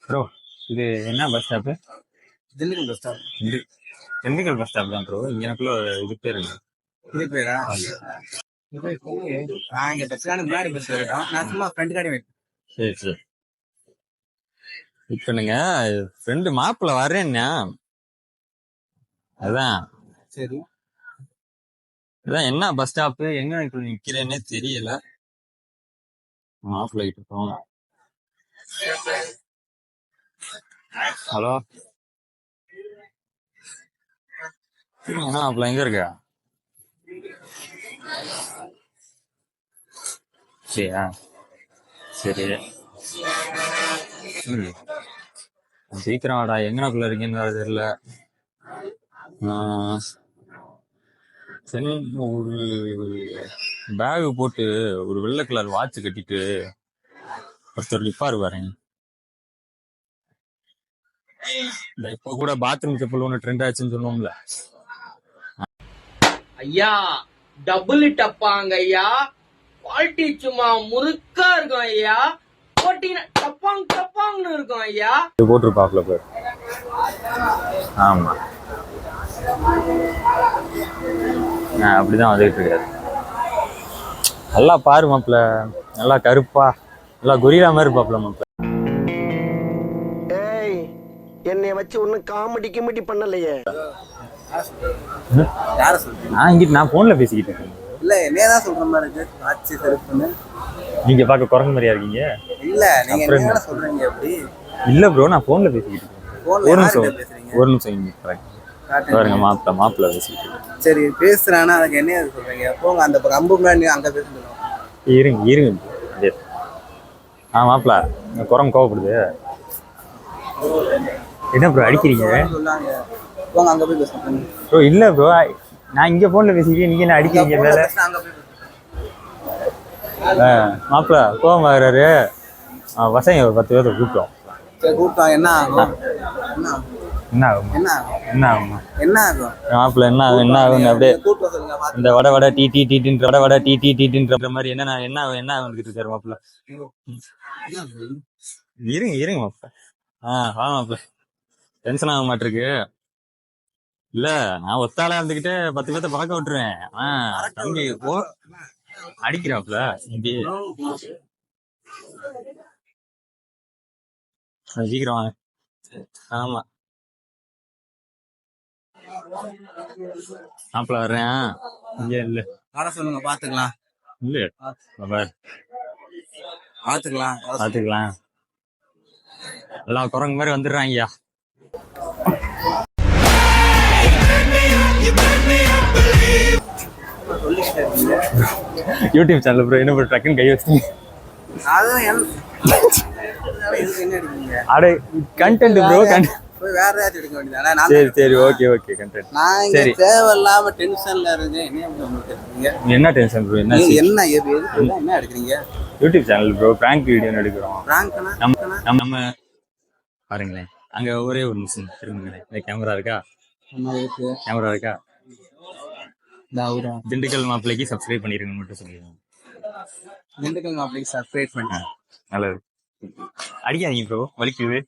Bro இது என்ன bus stop? Dindigul bus stop. Dindigul bus stop தான் ப்ரோ. இங்கனக்குள்ள இது பேரு இது பேரா? இங்க டச்கான முன்னாடி பஸ் வரட்டும். நான் சும்மா ஃப்ரெண்ட் காடி வெயிட். சரி சரி. இப்ப நீங்க ஃப்ரெண்டு மாப்பிள்ள வர்றேன்னா அதான் சரி. அதான் என்ன பஸ் ஸ்டாப்பு எங்க நிக்கிறேன்னே தெரியல. மாப்பிள்ள கிட்ட போவோம். ஹலோ மாப்பிள்ள எங்க இருக்க? சரியா சரி. சீக்கிரம் வாடா, எங்கனக்குள்ள இருக்கீன்னு தெரியல. சரி, ஒரு பேகு போட்டு ஒரு வெள்ளை கலர் வாட்ச் கட்டிட்டு ஒருத்தர் நிப்பாரு பாருங்க. இப்ப கூட பாத்ரூம் செப்பல் ஒண்ணு ட்ரெண்ட் ஆச்சுன்னு சொன்னோம்ல. ஐயா டபுள் டப்பாங்க ஐயா, குவாலிட்டி சும்மா முறுக்கா இருக்கும் ஐயா, போட்டீங்கன்னா டப்பாங் டப்பாங்னு இருக்கும் ஐயா. இது போட்டிருப்பாப்ல பேர். ஆமா அப்படிதான் வந்துட்டு இருக்காரு. நல்லா பாரு மாப்பிள்ள, நல்லா கருப்பா நல்லா கொரிலா மாதிரி இருப்பாப்ல மாப்பிள்ள. ஏய், என்னைய வச்சு ஒன்னும் காமெடி கிமெடி பண்ணலையே. யார சொல்றீங்க? நான் போன்ல பேசிக்கிட்டு இருக்கேன். இல்ல என்னதான் சொல்ற மாதிரி இருக்கு. ஆட்சி செருப்புன்னு நீங்க பாக்க குரங்கு மாதிரியா இருக்கீங்க. இல்ல நீங்க என்ன சொல்றீங்க அப்படி? இல்ல ப்ரோ, நான் போன்ல பேசிக்கிட்டு இருக்கேன். ஒரு நிமிஷம் பாருங்க, மாப்பிள்ள பேசிக்கிட்டு இருக்கேன். சரி பேசுறானா அதுக்கு என்ன சொல்றீங்க? போங்க அந்த கம்பு முன்னாடி அங்க பேசுறோம். இருங்க. மாப்பிள்ள குரங்கு கோவப்படுது. என்ன ப்ரோ அடிக்கிறீங்க? போங்க அங்க போய் பேசுறோம். ப்ரோ இல்ல ப்ரோ, நான் இங்க போன்ல பேசிக்கிறேன், நீங்க என்ன அடிக்கிறீங்க மேல? மாப்பிள்ள கோவம் ஆகுறாரு. பசங்க ஒரு 10 பேர்த்த கூப்பிட்டோம். என்ன ஆகும்? மாப்பிள்ள என்ன ஆகும் அப்படியே இந்த வட டீன்ற மாதிரி என்ன வந்துட்டு இருக்காரு மாப்பிள்ள. இருங்க மாப்பிள்ள. மாப்பிள்ள டென்ஷன் ஆக மாட்டிருக்கு. இல்ல நான் ஒத்தாளா இருந்துகிட்டு 10 பேர்த்த பார்க்க விட்டுருவேன். தம்பி அடிக்கிறாப்ல. சீக்கிரம். ஆமா மாப்பிள்ள வர்றேன். இங்க இல்ல வர சொல்லுங்க, பாத்துக்கலாம். இல்ல பாத்துக்கலாம். எல்லாம் குரங்கு மாதிரி வந்துடுறாங்கய்யா. யூடியூப் சேனல் ப்ரோ, என்ன ப்ரோ டக்குன்னு கை வச்சு அட கண்டென்ட் ப்ரோ, வேற ஏதாச்சும் எடுக்க வேண்டியதானே? சரி ஓகே கண்டென்ட். நான் இங்க தேவையில்லாம டென்ஷன்ல இருக்கேன். என்ன டென்ஷன் ப்ரோ? என்ன எடுக்கிறீங்க? YouTube channel bro, prank video எடுக்கிறோம். நம்ம பாருங்களேன், அங்க ஒரே ஒரு நிமிஷம் திரும்புங்களேன். கேமரா இருக்கா? திண்டுக்கல் மாப்பிள்ளைக்கு சப்ஸ்கிரைப் பண்ணிருங்க மட்டும் சொல்லுங்க. திண்டுக்கல் மாப்பிள்ளைக்கு சப்ஸ்கிரைப் பண்ண நல்லது. அடிக்காதீங்க ப்ரோ, வலிக்குது.